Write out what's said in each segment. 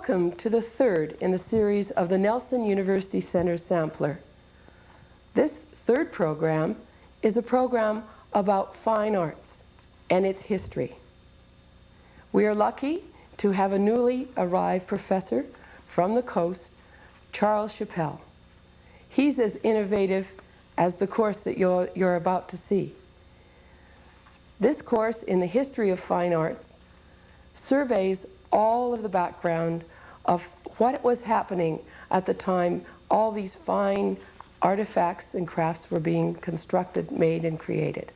Welcome to the third in the series of the Nelson University Center Sampler. This third program is a program about fine arts and its history. We are lucky to have a newly arrived professor from the coast, Charles Chappel. He's as innovative as the course that you're about to see. This course in the history of fine arts surveys all of the background of what was happening at the time all these fine artifacts and crafts were being constructed, made, and created.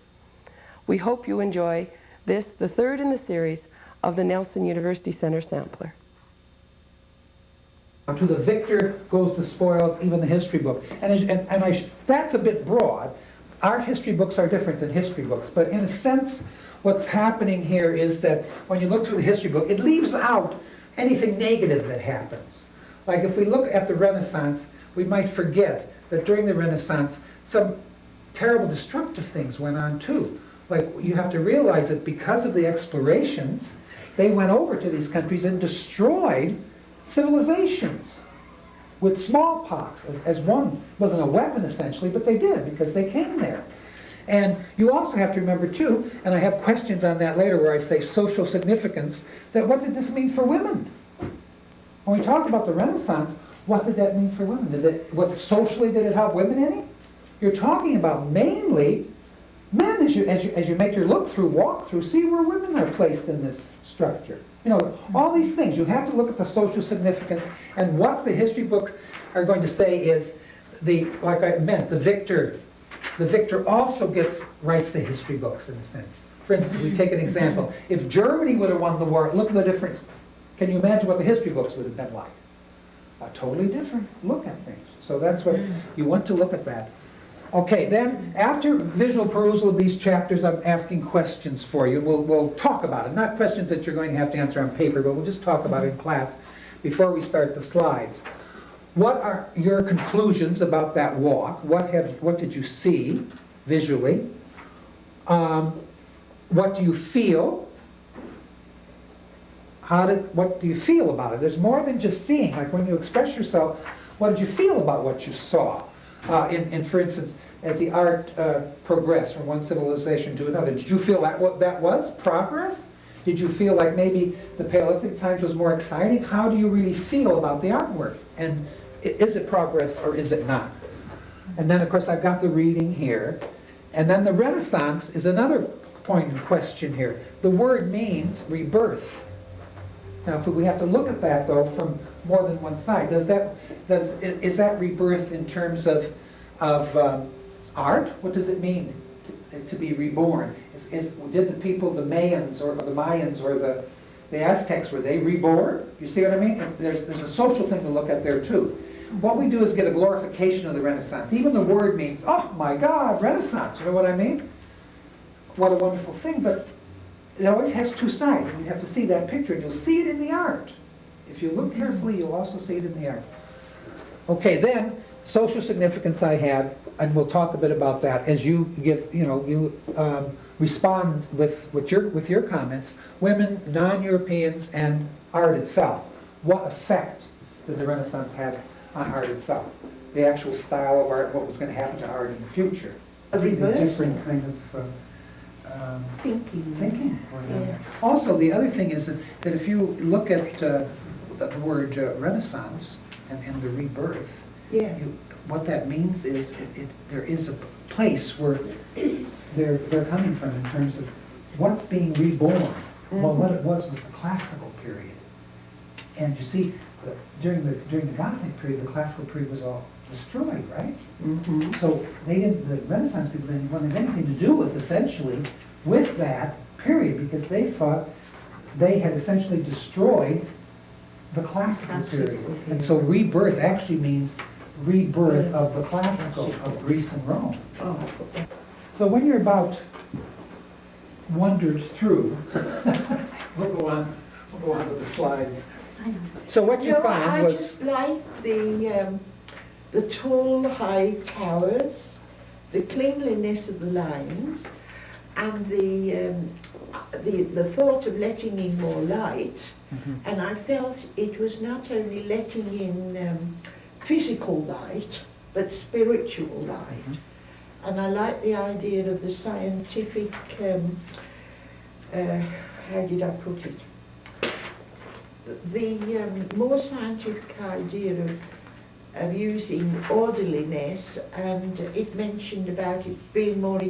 We hope you enjoy this, the third in the series of the Nelson University Center Sampler. To the victor goes the spoils, even the history book. That's a bit broad. Art history books are different than history books, but in a sense, what's happening here is that when you look through the history book, it leaves out anything negative that happens. Like if we look at the Renaissance, we might forget that during the Renaissance, some terrible destructive things went on too. Like you have to realize that because of the explorations, they went over to these countries and destroyed civilizations with smallpox as one. It wasn't a weapon essentially, but they did because they came there. And you also have to remember too, and I have questions on that later where I say social significance, that what did this mean for women? When we talked about the Renaissance, what did that mean for women? Socially, did it help women any? You're talking about mainly men as you make your walk through, see where women are placed in this structure. You know, all these things. You have to look at the social significance, and what the history books are going to say is, like I meant, the victor also writes the history books in a sense. For instance, we take an example. If Germany would have won the war, look at the difference. Can you imagine what the history books would have been like? A totally different look at things. So that's what you want to look at that. Okay, then after visual perusal of these chapters, I'm asking questions for you. We'll talk about it. Not questions that you're going to have to answer on paper, but we'll just talk about it in class before we start the slides. What are your conclusions about that walk? What did you see visually? What do you feel? What do you feel about it? There's more than just seeing. Like when you express yourself, what did you feel about what you saw? For instance, as the art progressed from one civilization to another, did you feel that that was progress? Did you feel like maybe the Paleolithic times was more exciting? How do you really feel about the artwork? And is it progress or is it not? And then, of course, I've got the reading here. And then the Renaissance is another point in question here. The word means rebirth. Now, we have to look at that, though, from more than one side. Is that rebirth in terms of art? What does it mean to be reborn? Did the people, the Mayans or the Mayans or the Aztecs, were they reborn? You see what I mean? There's a social thing to look at there too. What we do is get a glorification of the Renaissance. Even the word means, oh my God, Renaissance. You know what I mean? What a wonderful thing, but it always has two sides. And you have to see that picture, and you'll see it in the art. If you look carefully, you'll also see it in the art. Okay, then social significance I have, and we'll talk a bit about that as you give, respond with your comments. Women, non-Europeans, and art itself. What effect did the Renaissance have on art itself? The actual style of art, what was going to happen to art in the future? A reverse. Different kind of Thinking. Yeah. Also, the other thing is that if you look at the word Renaissance and the rebirth, yes. What that means is there is a place where they're coming from in terms of what's being reborn. Mm-hmm. Well, what it was the classical period. And you see, during the Gothic period, the classical period was all destroyed, right? Mm-hmm. So the Renaissance people didn't want to have anything to do with, essentially, with that period, because they thought they had essentially destroyed the classical period. And so rebirth actually means rebirth of the classical, of Greece and Rome. Oh. So when you're about wandered through, we'll go on with the slides. So what you found was... I just like the tall, high towers, the cleanliness of the lines, and the thought of letting in more light, and I felt it was not only letting in physical light, but spiritual light. And I like the idea of the scientific, how did I put it? The more scientific idea of using orderliness, and it mentioned about it being more,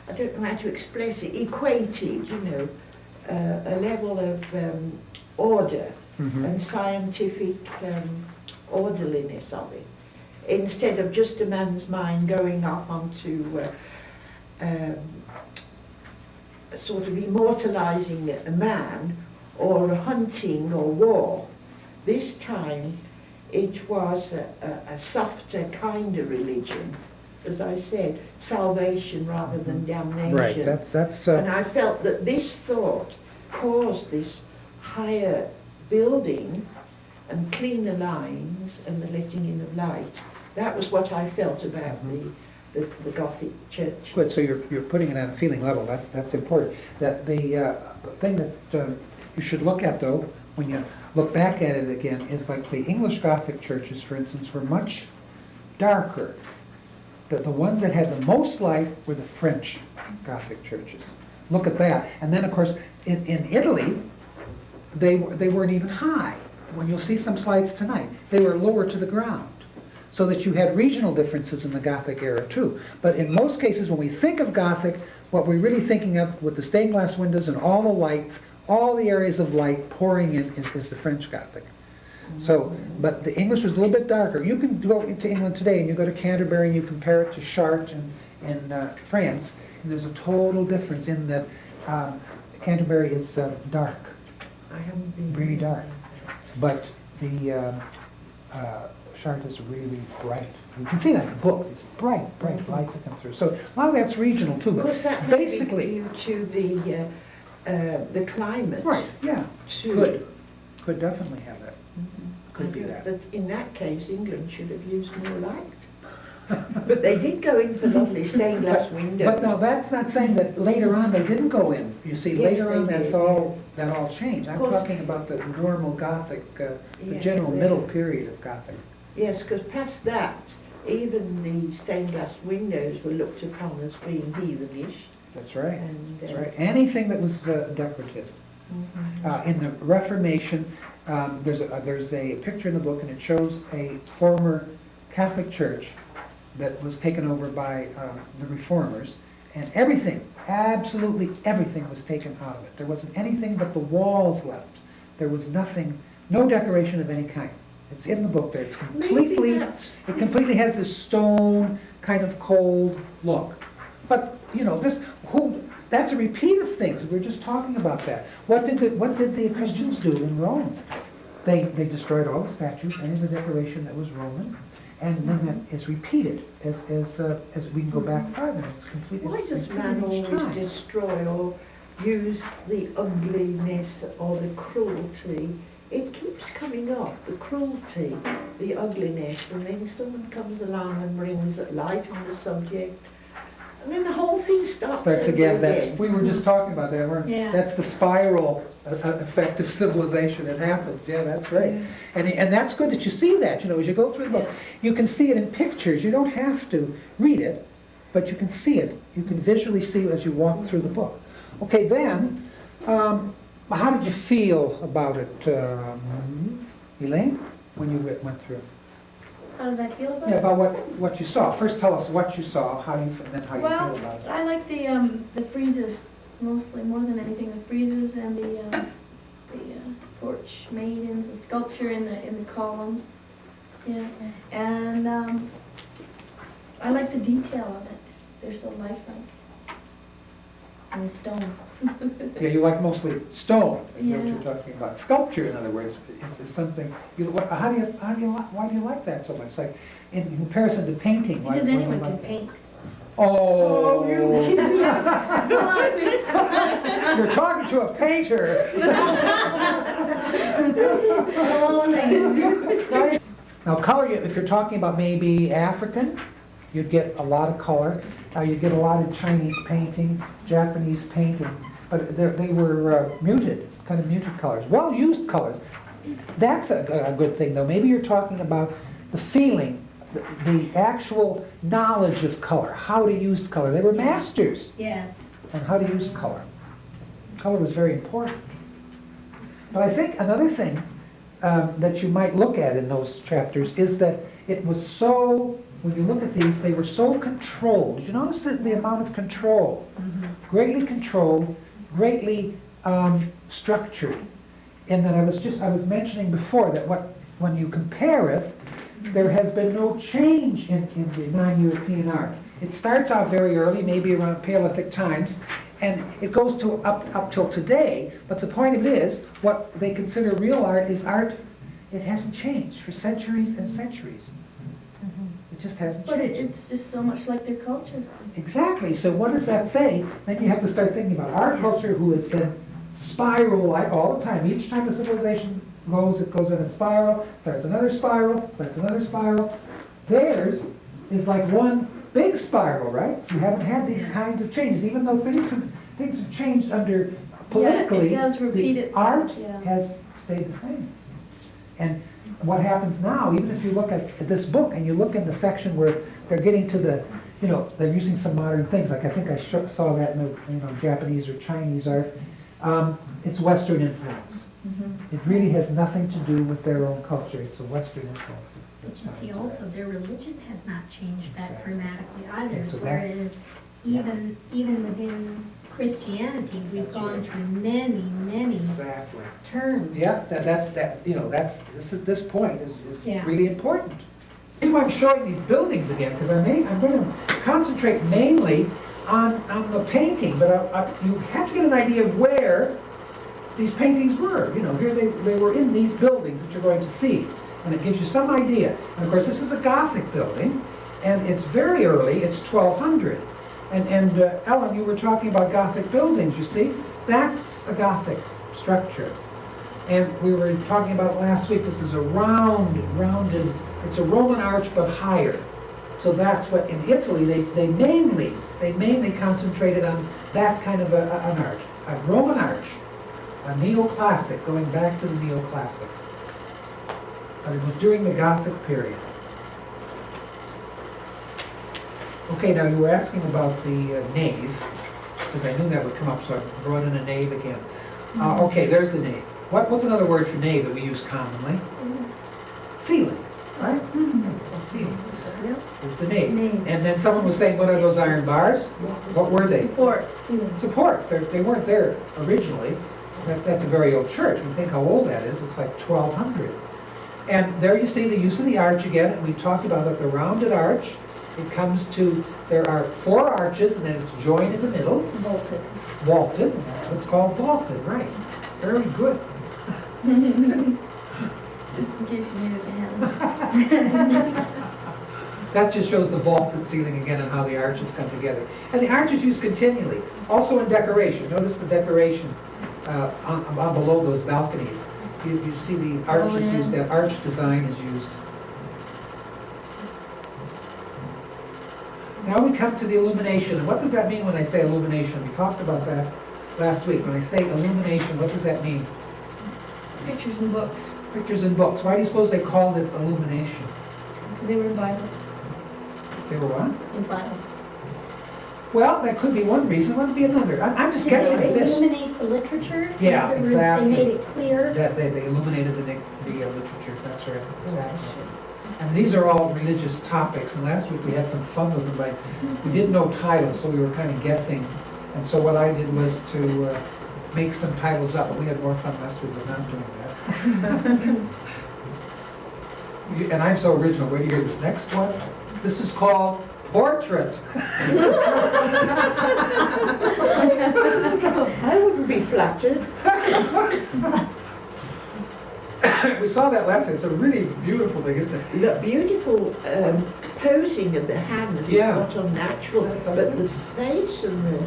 I don't know how to express it, equated, you know, a level of order and scientific orderliness of it, instead of just a man's mind going off onto sort of immortalizing a man or hunting or war. This time it was a softer kind of religion, as I said, salvation rather than damnation. Right, that's and I felt that this thought caused this higher building and cleaner lines and the letting in of light. That was what I felt about the Gothic church. good. So you're putting it on a feeling level. That's important. That the thing that you should look at, though, when you look back at it again, is like the English Gothic churches, for instance, were much darker. The ones that had the most light were the French Gothic churches. Look at that. And then, of course, in Italy, they weren't even high. When you'll see some slides tonight, they were lower to the ground. So that you had regional differences in the Gothic era too. But in most cases, when we think of Gothic, what we're really thinking of with the stained glass windows and all the lights, all the areas of light pouring in is the French Gothic. So, but the English was a little bit darker. You can go into England today and you go to Canterbury and you compare it to Chartres in France, and there's a total difference in that Canterbury is dark, I haven't been really there. dark. But the Chartres is really bright. You can see that in the book. It's bright lights that come through. So a lot of that's regional too, Of course, but that may be basically, due to the climate. right, yeah, Too. could definitely have that. Could be that. But in that case, England should have used more light. But they did go in for lovely stained glass windows. But no, that's not saying that later on they didn't go in. You see, Yes, later they on did, that all changed. I'm Of course. talking about the normal Gothic, the Yeah, general yeah. middle period of Gothic. Yes, because past that, even the stained glass windows were looked upon as being heathenish. That's right. And, That's right. Anything that was decorative. In the Reformation, there's a picture in the book, and it shows a former Catholic church that was taken over by the Reformers, and everything, absolutely everything was taken out of it. There wasn't anything but the walls left. There was nothing, no decoration of any kind. It's in the book there. It's completely, it completely has this stone, kind of cold look. But, you know, that's a repeat of things. We were just talking about that. What did the Christians do in Rome? They destroyed all the statues, any of the decoration that was Roman, and then that is repeated as we can go back farther. It's completely. Why does man always destroy or use the ugliness or the cruelty? It keeps coming up, the cruelty, the ugliness, and then someone comes along and brings light on the subject, and then the whole thing stops. Starts again. We were just talking about that. Yeah. That's the spiral effect of civilization. It happens. Yeah, that's right. And that's good that you see that. You know, as you go through the book, you can see it in pictures. You don't have to read it, but you can see it. You can visually see it as you walk through the book. Okay, then, how did you feel about it, Elaine, when you went through it? How did I feel about Yeah, it? about what you saw. First, tell us what you saw, and then how you Well, feel about it. I like the friezes mostly, more than anything. The friezes and the porch maidens, the sculpture in the columns. Yeah, and I like the detail of it. They're so lifelike. And the stone. Yeah, you like mostly stone, is what Yeah. you're talking about. Sculpture, in other words, is something. Why do you like that so much? Like in comparison to painting, why Because do you anyone can like that? paint. Oh, Oh, you're talking to a painter. thank Right? Now, color. If you're talking about maybe African, you'd get a lot of color. You get a lot of Chinese painting, Japanese painting, but they were muted, kind of muted colors, well-used colors. That's a good thing, though. Maybe you're talking about the feeling, the actual knowledge of color, how to use color. They were masters Yes. on how to use color. Color was very important. But I think another thing that you might look at in those chapters is that it was so, when you look at these, they were so controlled. Did you notice the amount of control? Greatly controlled, greatly structured. And that I was mentioning before that when you compare it, there has been no change in the non-European art. It starts out very early, maybe around Paleolithic times, and it goes to up till today. But the point of it is, what they consider real art is art. It hasn't changed for centuries and centuries. It just hasn't But changed. it's just so much like their culture. Exactly. So what does that say? Then you have to start thinking about our culture, who has been spiral-like all the time. Each time a civilization goes, it goes in a spiral, starts another spiral, starts another spiral. Theirs is like one big spiral, right? You haven't had these kinds of changes, even though things have changed under politically. Yeah, it does repeat the itself, art yeah. has stayed the same. And what happens now, even if you look at this book and you look in the section where they're getting to the, they're using some modern things, like I think I saw that in the Japanese or Chinese art. It's Western influence. It really has nothing to do with their own culture. It's a Western influence. But you see also, their religion has not changed that Exactly. dramatically either, Okay, so that's- whereas even within Christianity, we've That's gone right. through many Exactly. terms. Yeah, this point is Yeah. really important. This is why I'm showing these buildings again, because I'm going to concentrate mainly on the painting, but you have to get an idea of where these paintings were. Here they were in these buildings that you're going to see, and it gives you some idea. And of course, this is a Gothic building, and it's very early. It's 1200. And Ellen, you were talking about Gothic buildings. You see, that's a Gothic structure. And we were talking about it last week. This is a rounded. It's a Roman arch, but higher. So that's what in Italy they mainly concentrated on that kind of an arch, a Roman arch, a neoclassic, going back to the neoclassic. But it was during the Gothic period. Okay, now you were asking about the nave, because I knew that would come up, so I brought in a nave again. Okay, there's the nave. What's another word for nave that we use commonly? Ceiling, right? It's a ceiling. There's the nave. And then someone was saying, what are those iron bars? What were they? Support. Supports. They weren't there originally. That's a very old church. We think how old that is. It's like 1200. And there you see the use of the arch again. And we talked about that the rounded arch. It comes to, there are 4 arches, and then it's joined in the middle. Vaulted. Vaulted. That's what's called vaulted, right? Very good. Just in case you needed to have. That just shows the vaulted ceiling again and how the arches come together. And the arch is used continually. Also in decoration. Notice the decoration on below those balconies. You see the arch is used, that arch design is used. Now we come to the illumination. And what does that mean when I say illumination? We talked about that last week. When I say illumination, what does that mean? Pictures and books, Pictures and books. Why do you suppose they called it illumination? because they were in Bibles. They were what? In Bibles. Well, that could be one reason. What would be another? I'm just guessing at Did they this. illuminate the literature? Yeah, In other words, exactly. They made it clear. That they illuminated the literature. That's right. Exactly. And these are all religious topics. And last week we had some fun with them, but we didn't know titles, so we were kind of guessing. And so what I did was to make some titles up. But we had more fun last week with not doing that. And I'm so original. Wait till you hear this next one. This is called Portrait. I wouldn't be flattered. We saw that last night. It's a really beautiful thing, isn't it? Look, beautiful posing of the hands is Yeah. not unnatural, That's but the face and the...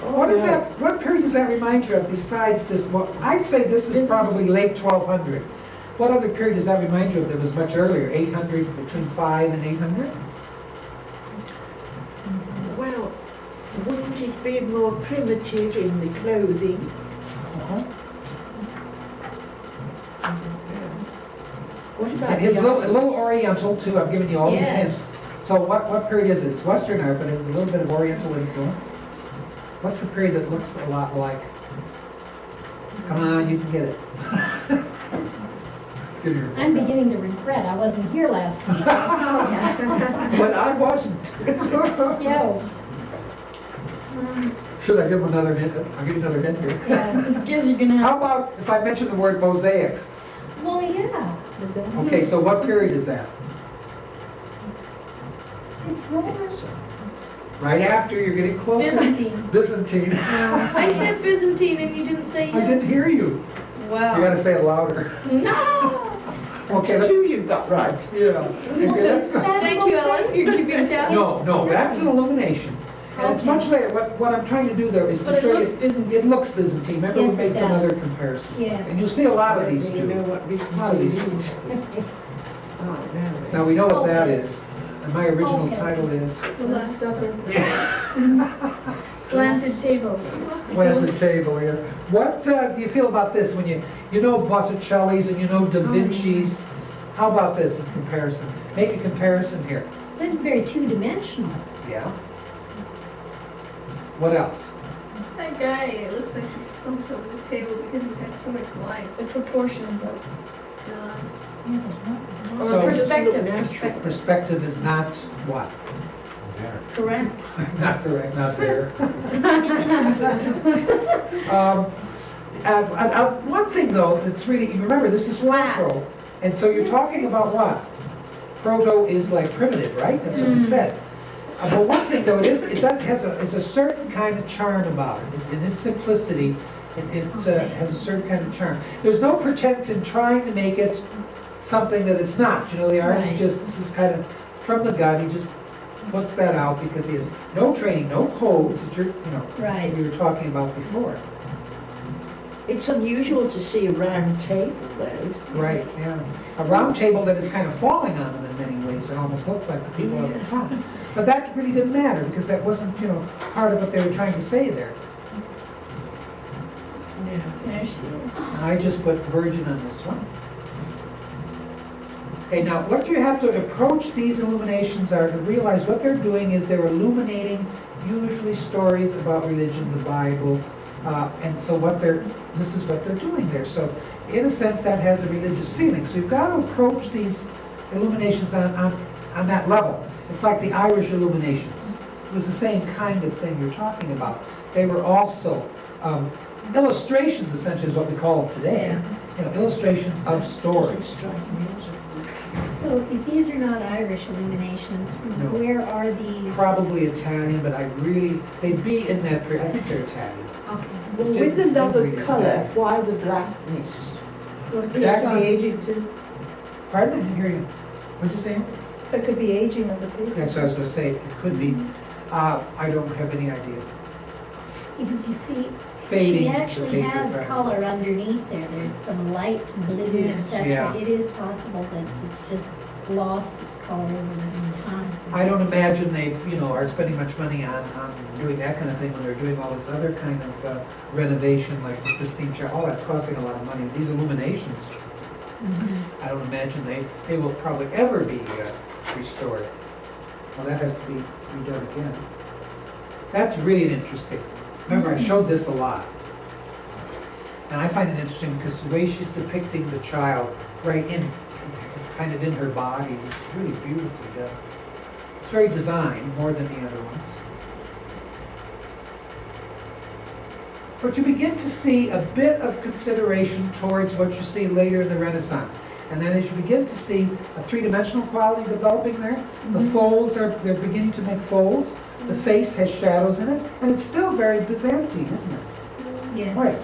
What is that? What period does that remind you of besides this? Well, I'd say this is probably late 1200. What other period does that remind you of that was much earlier? 800, between 5 and 800? it being more primitive in the clothing. Uh-huh. What about It is the a little oriental too, I've given you all these Yes. hints. So what period is it? It's Western art, but it's a little bit of oriental influence. What's the period that looks a lot like? Come on, you can get it. Let's give you your- I'm beginning to regret I wasn't here last week. But I wasn't. Yo, Should I give him another hint? I'll give you another hint here. yeah, Guess you're gonna How have. about if I mention the word mosaics? well, yeah. Okay, so what period is that? It's Roman. Right after, you're getting closer. Byzantine. Byzantine. I said Byzantine and you didn't say yes. I didn't hear you. Wow. You gotta say it louder. No! Okay, let's, two you got right? yeah. Okay, let's go. Thank you, Ellen. You're keeping tally? No, that's an illumination. And it's much later. What I'm trying to do though is But to it show looks you. Byzantine. It looks Byzantine. Remember we Yes, it made some does. other comparisons. Yes. And you'll see a lot of these Do you know do. what A lot of these do. Oh, no. Now we know what that is. And my original Okay. title is The Last Supper. Yeah. Slanted table. Slanted table, yeah. What do you feel about this when you know Botticelli's and you know Da Vinci's? How about this in comparison? Make a comparison here. This is very two-dimensional. Yeah. What else? That guy, it looks like he's slumped over the table because he's got too much light. The proportions of Yeah, there's nothing. So- perspective. Perspective is not what? Correct. Not correct, not there. One thing though, that's really, remember this is proto, and so you're talking about what? Proto is like primitive, right? That's what we said. But one thing though, it has a certain kind of charm about it. In its simplicity, it has a certain kind of charm. There's no pretense in trying to make it something that it's not. You know, the artist Right. this is kind of from the gut. He just puts that out because he has no training, no codes that Right. that we were talking about before. It's unusual to see a round table though, isn't it? Right, yeah. A round table that is kind of falling on them in many ways. It almost looks like the people at the top. But that really didn't matter because that wasn't, part of what they were trying to say there. Yeah. There she is. And I just put virgin on this one. Okay, now what you have to approach these illuminations are to realize what they're doing is they're illuminating usually stories about religion, the Bible, and so this is what they're doing there. So in a sense that has a religious feeling. So you've got to approach these illuminations on that level. It's like the Irish illuminations. It was the same kind of thing you're talking about. They were also illustrations, essentially, is what we call them today. Illustrations of stories. So if these are not Irish illuminations, No. where are these? Probably Italian, but they'd be in that period. I think they're Italian. Okay. Well, with the love Didn't of colour, say. why the blackness? That That be aging too. Pardon? I didn't hear you. What'd you say? It could be aging of the people. That's what I was going to say. It could be. I don't have any idea. Because you see, Fading she the actually paper, has right. color underneath there. There's some light blue, Yeah. etc. Yeah. It is possible that it's just lost its color over the time. I don't imagine they, are spending much money on doing that kind of thing when they're doing all this other kind of renovation, like the Sistine Chapel. All that's costing a lot of money. These illuminations, I don't imagine they will probably ever be restored. Well, that has to be redone again. That's really interesting. Remember, I showed this a lot. And I find it interesting because the way she's depicting the child right kind of in her body, it's really beautifully done. It's very designed, more than the other ones. But you begin to see a bit of consideration towards what you see later in the Renaissance. And then as you begin to see a three-dimensional quality developing there, the folds they're beginning to make folds, the face has shadows in it, and it's still very Byzantine, isn't it? Yes. Right,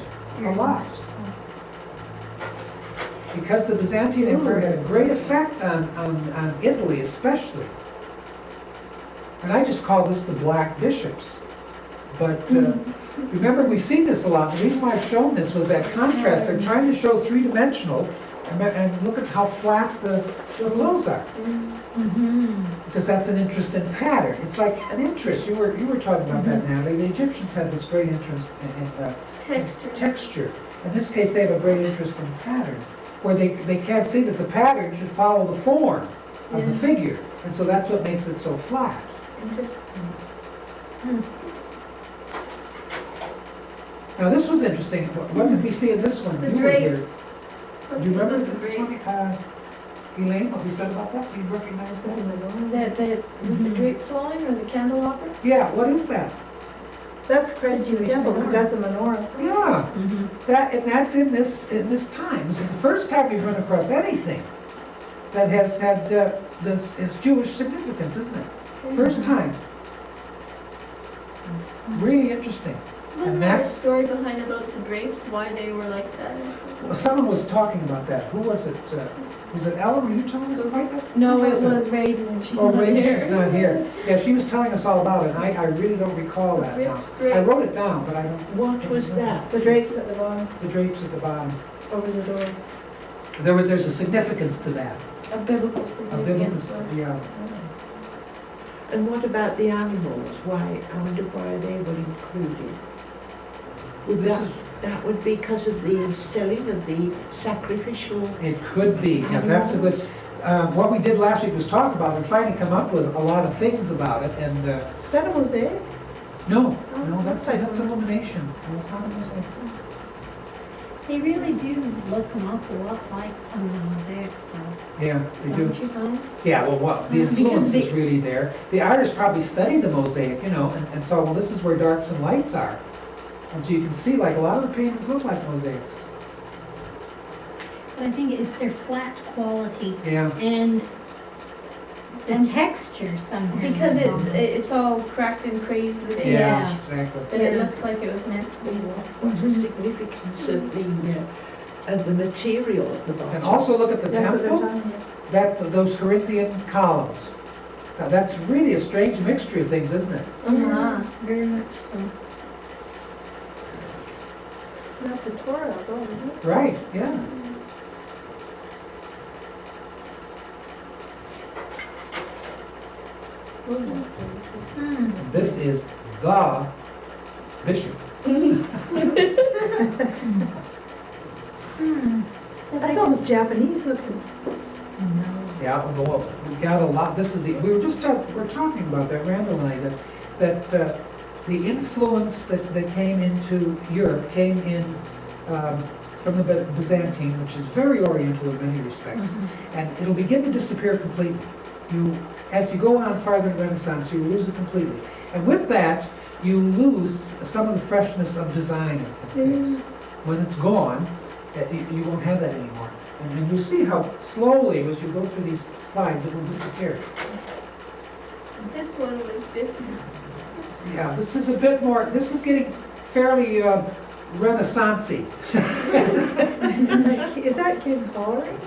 a lot. Because the Byzantine Empire had a great effect on Italy especially. And I just call this the Black Bishops. But remember, we've seen this a lot. The reason why I've shown this was that contrast. They're trying to show three-dimensional, And look at how flat the clothes are. Because that's an interest in pattern. It's like an interest. You were talking about that, Natalie. The Egyptians had this great interest in texture. In this case, they have a great interest in pattern, where they can't see that the pattern should follow the form of the figure. And so that's what makes it so flat. Now this was interesting. What did we see in this one? The You were here. drapes. Do you remember this one? Elaine, what we said about that? Do you recognize that? The drape flowing or the candelabra? Yeah, what is that? That's Patricia Chappel, that's a menorah. Yeah, that's in this time. This is the first time we've run across anything that has had this is Jewish significance, isn't it? First time. Really interesting. Wasn't there a story behind about the drapes, why they were like that? Well, someone was talking about that. Who was it? Was it Ellen? Were you telling us about that? No, Who it was Raiden. She's Oh, not Rachel, here. she's not here. Yeah, she was telling us all about it, and I really don't recall that now. I wrote it down, but I don't. What was that? The drapes at the bottom, The drapes at the bottom. over the door. There's a significance to that. A biblical A significance. biblical, yeah. And what about the animals? Why, I wonder why they were included. Would This that would be because of the selling of the sacrificial. It could be. Yeah, that's a good. What we did last week was talk about it and finally come up with a lot of things about it. And Is that a mosaic? no, that's illumination. It's not a mosaic. They really do look an awful lot like some of the mosaic stuff. Yeah, they do. Don't you find? Yeah, well, the Because influence is they- really there. The artist probably studied the mosaic, and saw, well, this is where darks and lights are. And so you can see, like, a lot of the paintings look like mosaics. But I think it's their flat quality Yeah. and the texture somehow. Because involved. it's all cracked and crazed with age. Yeah. Exactly. But it looks like it was meant to be. What's the significance of the material at the bottom? And also look at the That's what they're temple, talking about. those Corinthian columns. Now, that's really a strange mixture of things, isn't it? Yeah, very much so. That's a Torah, though, isn't it? Right, yeah. Hmm. This is the bishop. Hmm. That's almost Japanese looking. No. Yeah, well, we got a lot. This is, we were just we're talking about that, Randall and I, that the influence that came into Europe came in from the Byzantine, which is very Oriental in many respects, and it'll begin to disappear completely. As you go on farther in Renaissance, you lose it completely, and with that, you lose some of the freshness of design of things. When it's gone, you won't have that anymore. And you'll see how slowly, as you go through these slides, it will disappear. This one was different. Yeah, this is a bit more, this is getting fairly Renaissance-y. Is that kid hollering?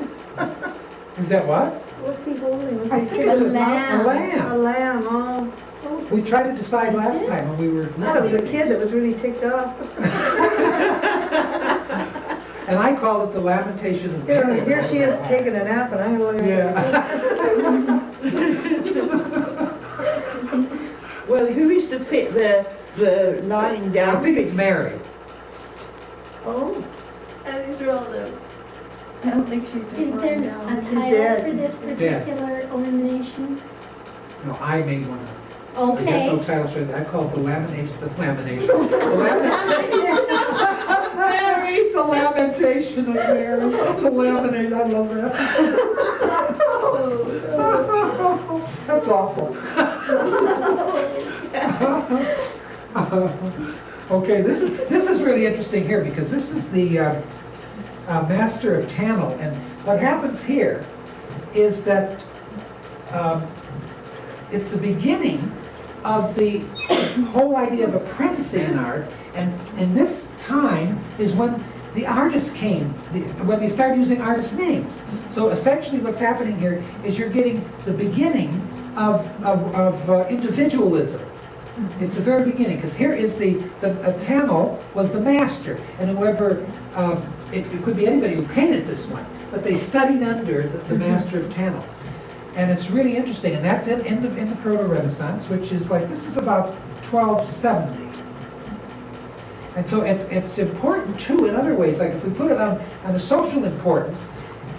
Is that what? What's he holding? Was I he think kid- it's a lamb. A lamb. lamb, oh. We tried to decide last time when we were... I thought it was a kid that was really ticked off. And I called it the Lamentation of Mary. Here she is taking a nap and I'm like... Yeah. Well, who is the lying down? I think it's Mary. Oh, And these are all the. I don't think she's just Is there lying a down. title dead. for this particular illumination? No, I made one up. I got Okay. no titles for that. I called it the Lamentation. The Lamentation. The Lamentation. Mary, the Lamentation of Mary. The Lamentation. I love that. That's awful. Okay, this is really interesting here because this is the Master of Tannel, and what happens here is that it's the beginning of the whole idea of apprenticing in art, and this time is when the artists came, when they started using artist names. So essentially what's happening here is you're getting the beginning of individualism. It's the very beginning, because here is a Tannel was the master, and whoever, it could be anybody who painted this one, but they studied under the master of Tanel. And it's really interesting, and that's in the Proto-Renaissance, which is like, this is about 1270. And so it's important too in other ways, like if we put it on a social importance,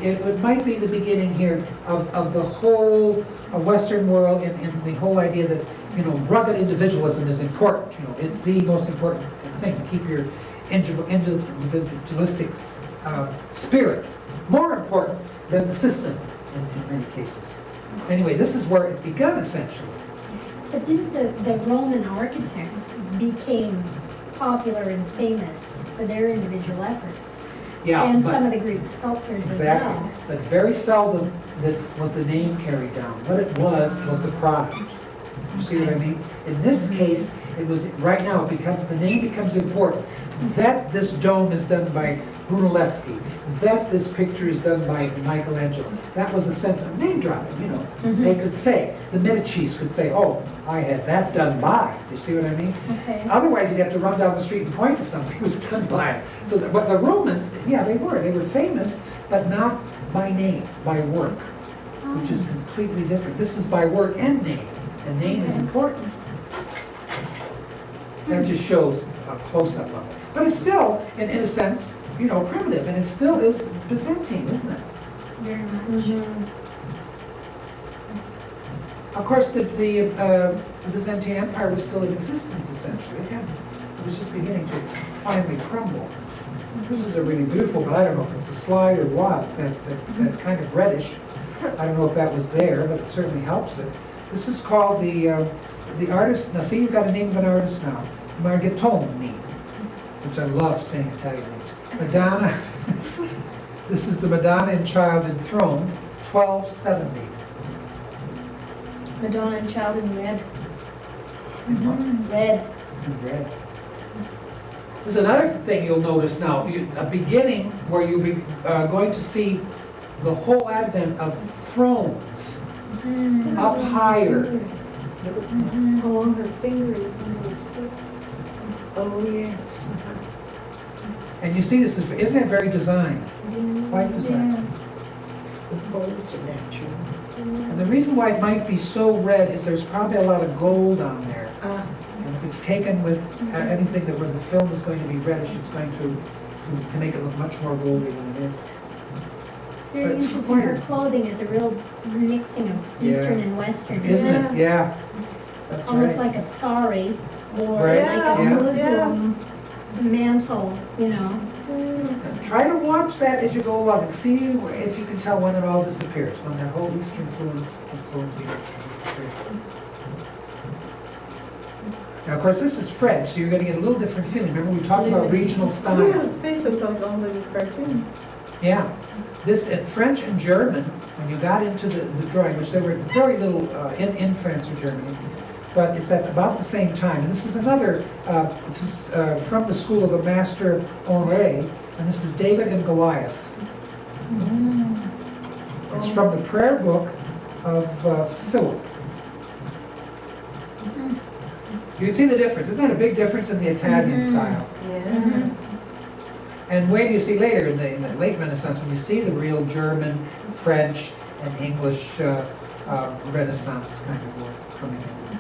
it might be the beginning here of the whole Western world and the whole idea that, you know, rugged individualism is important. You know, it's the most important thing to keep your individualistic spirit more important than the system in many cases. Anyway, this is where it began essentially. But didn't the Roman architects became popular and famous for their individual efforts? Yeah, And but- some of the Greek sculptors Exactly. as well. But very seldom was the name carried down. What it was the product. You see what I mean? In this case, it was, right now, the name becomes important. That this dome is done by Brunelleschi, that this picture is done by Michelangelo. That was a sense of name dropping, you know. They could say, the Medicis could say, oh, I had that done by. You see what I mean? Okay. Otherwise, you'd have to run down the street and point to somebody who was done by it. So, but the Romans, yeah, they were famous, but not by name, by work, which is completely different. This is by work and name, and name is important. That just shows a close-up of it. But it's still, in a sense, you know, primitive, and it still is Byzantine, isn't it? Very much. Of course, the Byzantine Empire was still in existence, essentially. It was just beginning to finally crumble. This is a really beautiful, but I don't know if it's a slide or what, that kind of reddish. I don't know if that was there, but it certainly helps it. This is called the artist, now see, you've got a name of an artist now, Marghettoni, which I love saying Italian names. Madonna, this is the Madonna and Child enthroned, 1270. Madonna and Child in red. Red. In red. There's another thing you'll notice now, a beginning where you'll be going to see the whole advent of thrones up higher. Along her fingers on his foot. Oh, yes. And you see this, isn't it very designed? Quite designed. The folds are natural. And the reason why it might be so red is there's probably a lot of gold on there. Ah, And if it's taken with anything that where the film is going to be reddish, it's going to make it look much more goldy than it is. It's very But it's interesting. Her required. clothing is a real mixing of Eastern and Western. Isn't it? Yeah. That's Almost right. like a sari or Right. like a Yeah. Muslim mantle, you know. And try to watch that as you go along and see if you can tell when it all disappears, when that whole Eastern influence begins to disappear. Now, of course, this is French, so you're going to get a little different feeling. Remember, we talked about regional Yeah, style. his face looks like only a cartoon. Yeah. This, in French and German, when you got into the drawing, which there were very little in France or Germany, but it's at about the same time. And this is another, this is from the school of a master Henri, and this is David and Goliath. It's from the prayer book of Philip. You can see the difference. Isn't that a big difference in the Italian style? Yeah. And wait till you see later in the late Renaissance, when you see the real German, French, and English Renaissance kind of work coming in.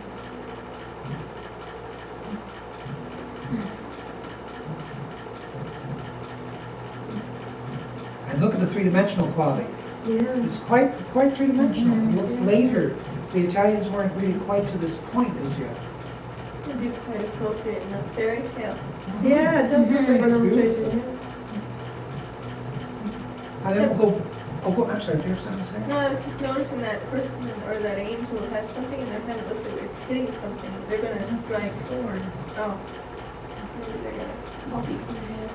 And look at the three-dimensional quality. Yeah. It's quite three-dimensional. It looks later. The Italians weren't really quite to this point as yet. It'd be quite appropriate in a fairy tale. Yeah, it does look like an illustration. And then we'll go, I'm sorry, do you have something to say? No, I was just noticing that person or that angel has something in their hand that looks like they're hitting something. They're gonna strike. Sword. Oh. Maybe they're gonna pop you in the head.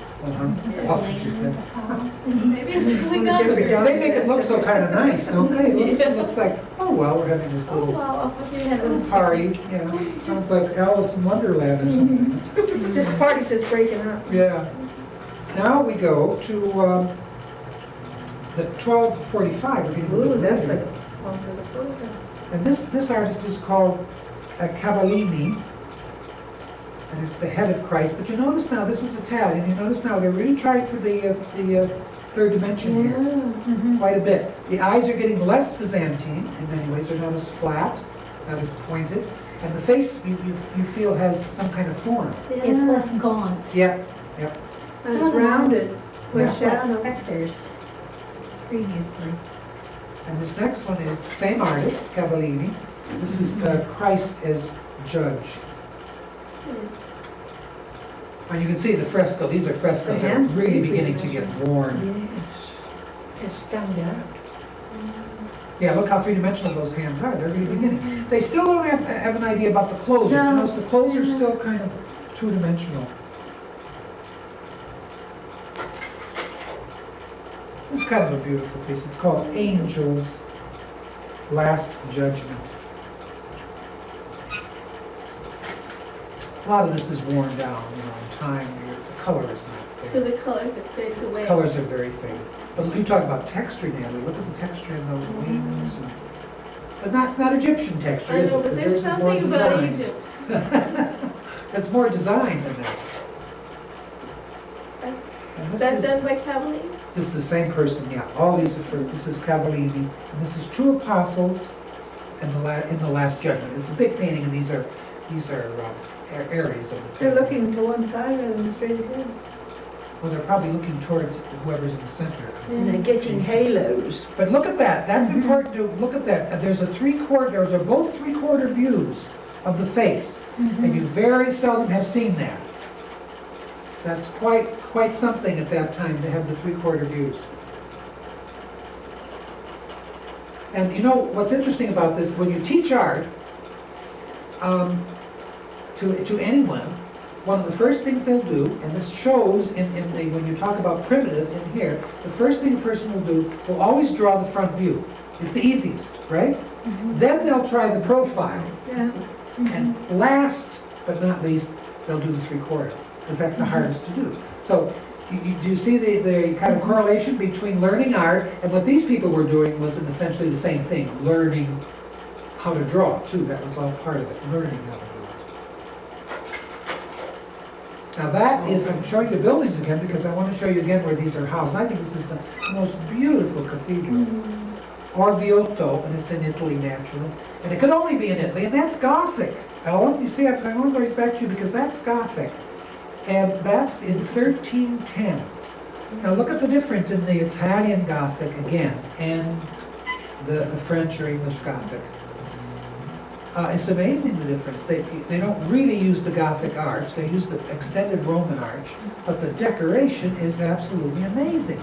Maybe it's coming up. Jeffrey Dahmer. They make it look so kind of nice, don't they? It looks like, oh well, we're having this Oh, little wow, I'll put your head on the party, yeah. Sounds like Alice in Wonderland or something. Just the party's just breaking up. Yeah. Now we go to the 1245. We're getting a Ooh, little that's later. like one for the program. And this artist is called Cavallini, and it's the head of Christ. But you notice now, this is Italian. You notice now they're really trying for the third dimension here. Quite a bit. The eyes are getting less Byzantine in many ways. They're not as flat, not as pointed. And the face, you feel, has some kind of form. It's less gaunt. Yep. And it's rounded with Yeah. Like shadow. specters previously. And this next one is the same artist, Cavallini. This is Christ as judge. And you can see the fresco. These are frescoes that are hands really really beginning to get worn. Yes. They stand out. Yeah, look how three-dimensional those hands are. They're really beginning. They still don't have an idea about the closures. No. You notice the closures still kind of two-dimensional. It's kind of a beautiful piece. It's called Angels' Last Judgment. A lot of this is worn down, in time. The color is not So there. the colors have faded away. Colors are very faded. But you talk about texture, Natalie. Look at the texture in those wings. But it's not Egyptian texture, I is know, it? but 'Cause there's theirs is more something about design. Egypt. It's more design than that. And Is this that is, done by Cavallini? this is the same person, yeah. All these are this is Cavallini, and this is two apostles in the Last Judgment. It's a big painting, and these are areas of the They're painting. looking to one side rather than straight ahead. Well, they're probably looking towards whoever's in the center. And they're getting halos. But look at that. That's important to look at that. Those are both three-quarter views of the face, and you very seldom have seen that. That's quite something at that time to have the three-quarter views. And you know what's interesting about this? When you teach art to anyone, one of the first things they'll do, and this shows when you talk about primitive in here, the first thing a person will do will always draw the front view. It's the easiest, right? Then they'll try the profile. Yeah. And last but not least, they'll do the three-quarter, because that's the hardest to do. So do you see the kind of correlation between learning art and what these people were doing was essentially the same thing, learning how to draw, too. That was all part of it, learning how to draw. Now that is, I'm showing you the buildings again because I want to show you again where these are housed. I think this is the most beautiful cathedral. Orvieto, and it's in Italy naturally. And it could only be in Italy, and that's Gothic. Ellen, you see, I want to go back to you because that's Gothic. And that's in 1310. Now look at the difference in the Italian Gothic again, and the French or English Gothic. It's amazing the difference. They don't really use the Gothic arch, they use the extended Roman arch, but the decoration is absolutely amazing.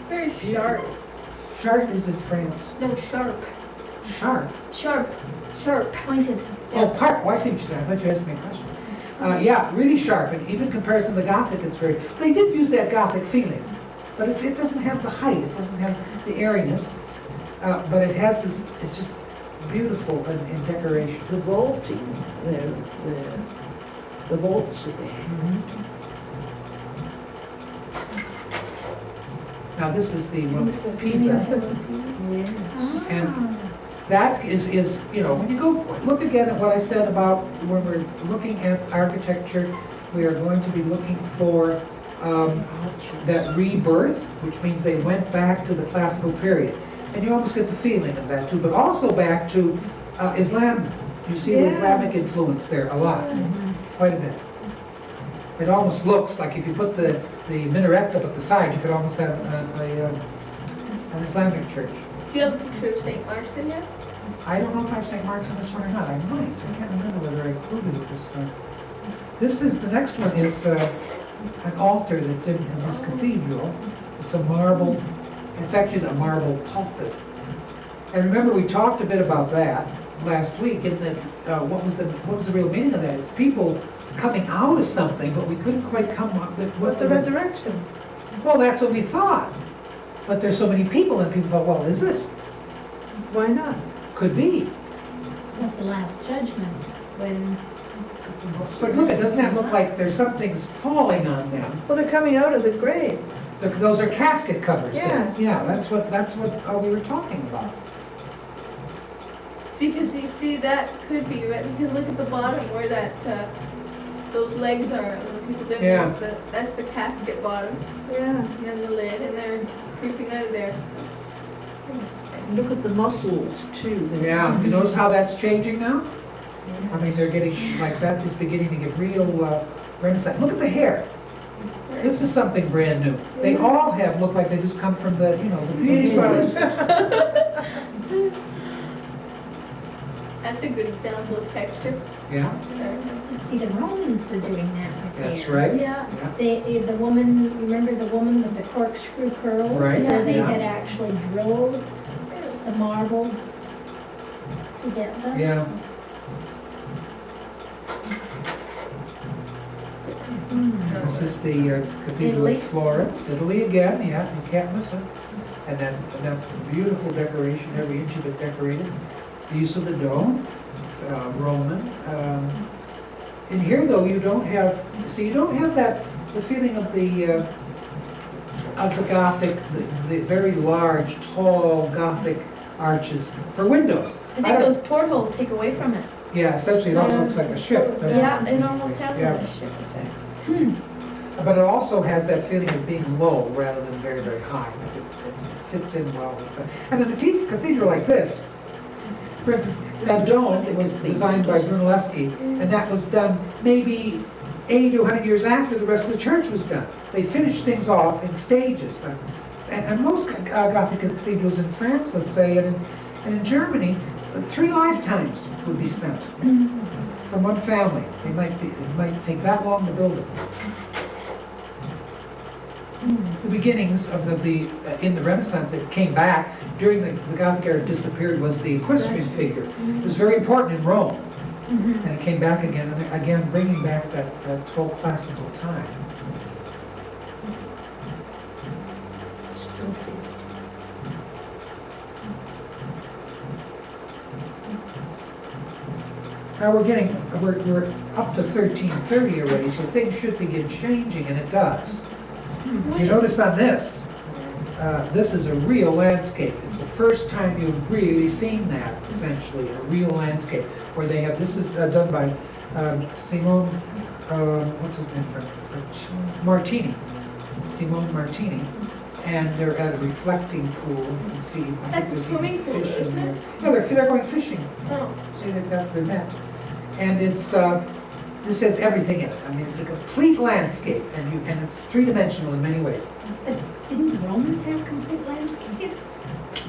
Very sharp. Chartres is in France. No, sharp. Sharp. Sharp, pointed. Oh, part. Oh, I see what you're saying. I thought you asked me a question. Yeah, really sharp, and even in comparison to the Gothic, it's very. They did use that Gothic feeling, but it doesn't have the height. It doesn't have the airiness, but it has this. It's just beautiful in decoration. The vaulting, the vaults are there. Now this is the one with Pisa, Yes. and that is when you go look again at what I said about when we're looking at architecture, we are going to be looking for that rebirth, which means they went back to the classical period, and you almost get the feeling of that too, but also back to Islam. You see the Islamic influence there a lot, quite a bit. It almost looks like if you put the minarets up at the side, you could almost have an Islamic church. Do you have a picture of St. Mark's in here? I don't know if I have St. Mark's in this one or not. I might. I can't remember whether I included it this time. The next one is an altar that's in this cathedral. It's it's actually a marble pulpit. And remember we talked a bit about that last week, in that what was the real meaning of that? It's people coming out of something, but we couldn't quite come up with What's the resurrection? Well, that's what we thought. But there's so many people, and people thought, well, is it? Why not? Could be. At the Last Judgment, when But look, doesn't that look like there's something's falling on them? Well, they're coming out of the grave. Those are casket covers. Yeah. Yeah, that's what we were talking about. Because you see, that could be right. Because look at the bottom where that those legs are, when people dig, Yeah. that's the casket bottom, Yeah. and then the lid, and they're creeping out of there. Look at the muscles too. Yeah, you notice how that's changing now? I mean, they're getting, like, that is beginning to get real renaissance. Look at the hair. This is something brand new. They all look like they just come from the, you know, the beauty salon. That's a good example of texture. Yeah, See, the Romans were doing that with that's hair. right. Yeah. The woman, remember the woman with the corkscrew curls? Right, Where they yeah. had actually drilled the marble to get them? Yeah. This is the Cathedral Italy. of Florence, Italy again, yeah, you can't miss it. And then that beautiful decoration, every inch of it decorated. The use of the dome, Roman. In here though, you don't have, so you don't have the feeling of the Gothic, the very large, tall Gothic arches for windows. I think those portholes take away from it. Yeah, essentially it almost looks like a ship, doesn't it? Yeah, it almost has Yeah. a ship effect. But it also has that feeling of being low rather than very, very high. It fits in well with it. And in a cathedral like this, for instance, that dome was designed by Brunelleschi, and that was done maybe 80 to 100 years after the rest of the church was done. They finished things off in stages. And most Gothic cathedrals in France, let's say, and in Germany, 3 lifetimes would be spent from one family. It might take that long to build it. The beginnings of in the Renaissance, it came back during the Gothic era, disappeared, was the equestrian figure. It was very important in Rome, and it came back again, and again bringing back that whole classical time. Still fit. Now we're up to 1330 already, so things should begin changing, and it does. You notice on this, this is a real landscape. It's the first time you've really seen that, essentially, a real landscape, where they have, this is done by Simone, what's his name, Martini, Simone Martini, and they're at a reflecting pool. You can see, I think That's a there's swimming even pool, fish in isn't there. it? Yeah, they're going fishing. Oh. See, they've got their net. And it's, this has everything in it. I mean, it's a complete landscape, and it's three-dimensional in many ways. But didn't the Romans have complete landscapes?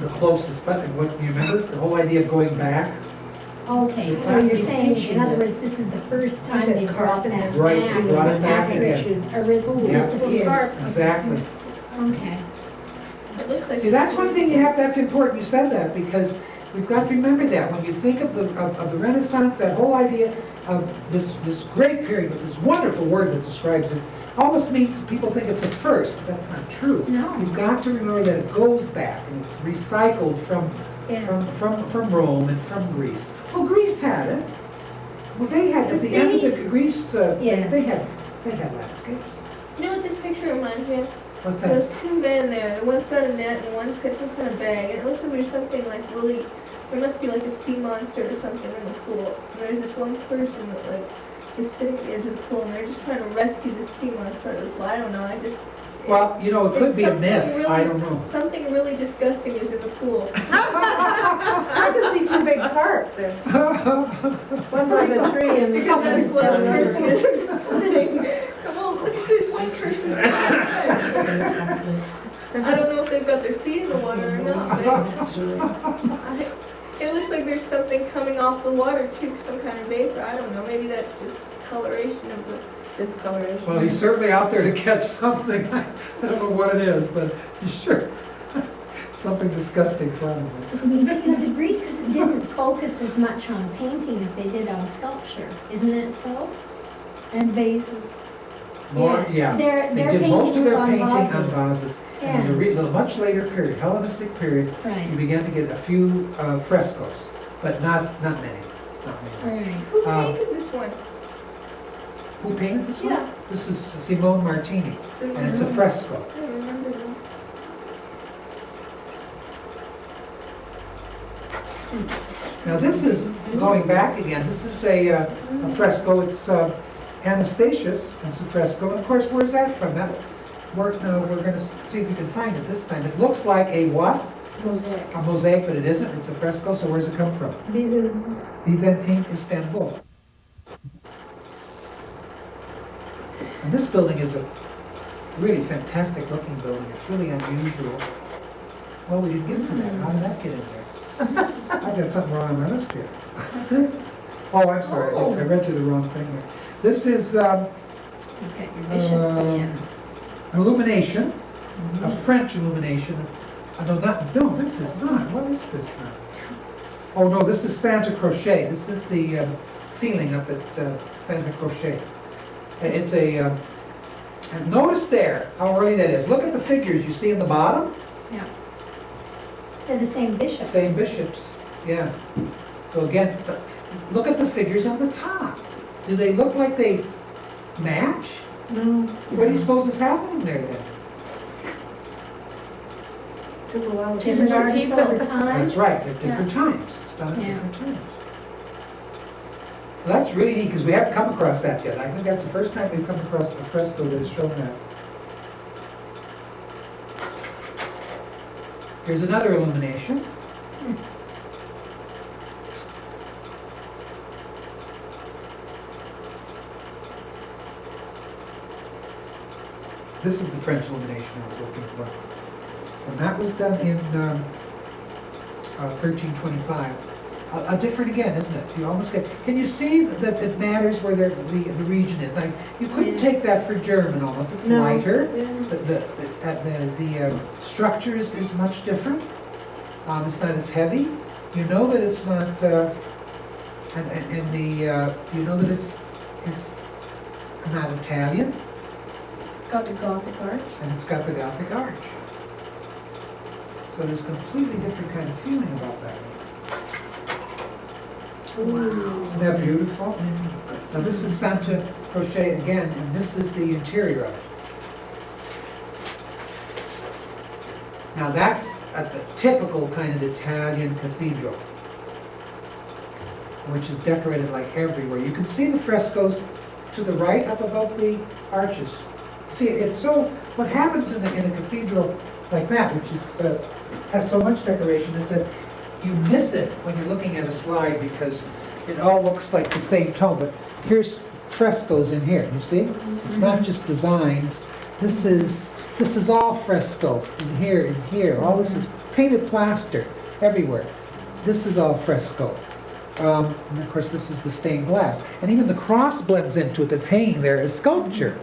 The closest, but what you remember, the whole idea of going back. Okay, so you're saying, in other words, this is the first time it they brought that back? Right, they brought it back after again. Original Yeah. disappeared. Exactly. Okay. It looks like. See, that's one thing that's important. You said that because we've got to remember that when you think of the Renaissance, that whole idea of this great period with this wonderful word that describes it, almost means people think it's a first, but that's not true. No. You've got to remember that it goes back and it's recycled from Yes. from Rome and from Greece. Well, Greece had it. Well, they had at the end of the Greece. Yes. They had landscapes. You know what this picture reminds me of? What's There's that? 2 men there. One's got a net and one's got some kind of bag. And it looks like there's something like really, there must be like a sea monster or something in the pool. And there's this one person that like is sitting at the edge of the pool and they're just trying to rescue the sea monster out of the pool. I don't know. Well, you know, it could It's be a something myth. really- I don't know. Something really disgusting is in the pool. I can see 2 big carp there. One by the tree and the Because other that's what the by person is sitting. Well, look, there's one person sitting. I don't know if they've got their feet in the water or not. But it looks like there's something coming off the water too, some kind of vapor. I don't know. Maybe that's just coloration of the discoloration. Well, he's certainly out there to catch something. I don't know what it is, but he's sure something disgusting from him. The Greeks didn't focus as much on painting as they did on sculpture, isn't it so? And vases. More, Yes. yeah. Their They did most of their paintings painting on on vases. And in the much later period, Hellenistic period, you Right, began to get a few frescoes, but not many. Not many. right. Who Um, painted this one? Who painted this one? Yeah. This is Simone Martini, and it's a fresco. I don't remember them. Now this is going back again. This is a fresco. It's Anastasius, that's a fresco. And of course, where's that from? We're going to see if we can find it this time. It looks like a what? Mosaic. A mosaic, but it isn't. It's a fresco, so where's it come from? Byzantine, Istanbul. And this building is a really fantastic looking building. It's really unusual. Well, we didn't get to that. How did that get in there? I got something wrong on my list here. Oh, I'm sorry. I read you the wrong thing here. This is You've got your bishops, an illumination, a French illumination. No, this is not. What is this now? Oh, no, this is Santa Croce. This is the ceiling up at Santa Croce. It's a, and notice there how early that is. Look at the figures you see in the bottom. Yeah. They're the same bishops. Same bishops, yeah. So again, look at the figures on the top. Do they look like they match? No. What do you suppose is happening there then? Took a while to Different figure artists it out. over time. That's right, at different times. It's done at Yeah. different times. Well, that's really neat because we haven't come across that yet. I think that's the first time we've come across a fresco that has shown that. Here's another illumination. This is the French illumination I was looking for. And that was done in 1325. Different again, isn't it? You almost get. Can you see that it matters where the region is? Like you couldn't take that for German almost. It's No. lighter. Yeah. The structure is much different. It's not as heavy. You know that it's not. You know that it's not Italian, It's got the Gothic arch. and it's got the Gothic arch. So there's a completely different kind of feeling about that. Isn't that beautiful? Now this is Santa Croce again, and this is the interior of it. Now that's a typical kind of Italian cathedral, which is decorated like everywhere. You can see the frescoes to the right up above the arches. See, it's so, what happens in a cathedral like that, which is has so much decoration, is that you miss it when you're looking at a slide because it all looks like the same tone. But here's frescoes in here, you see? It's not just designs. This is all fresco in here and here. All this is painted plaster everywhere. This is all fresco. And of course this is the stained glass. And even the cross blends into it that's hanging there as sculpture.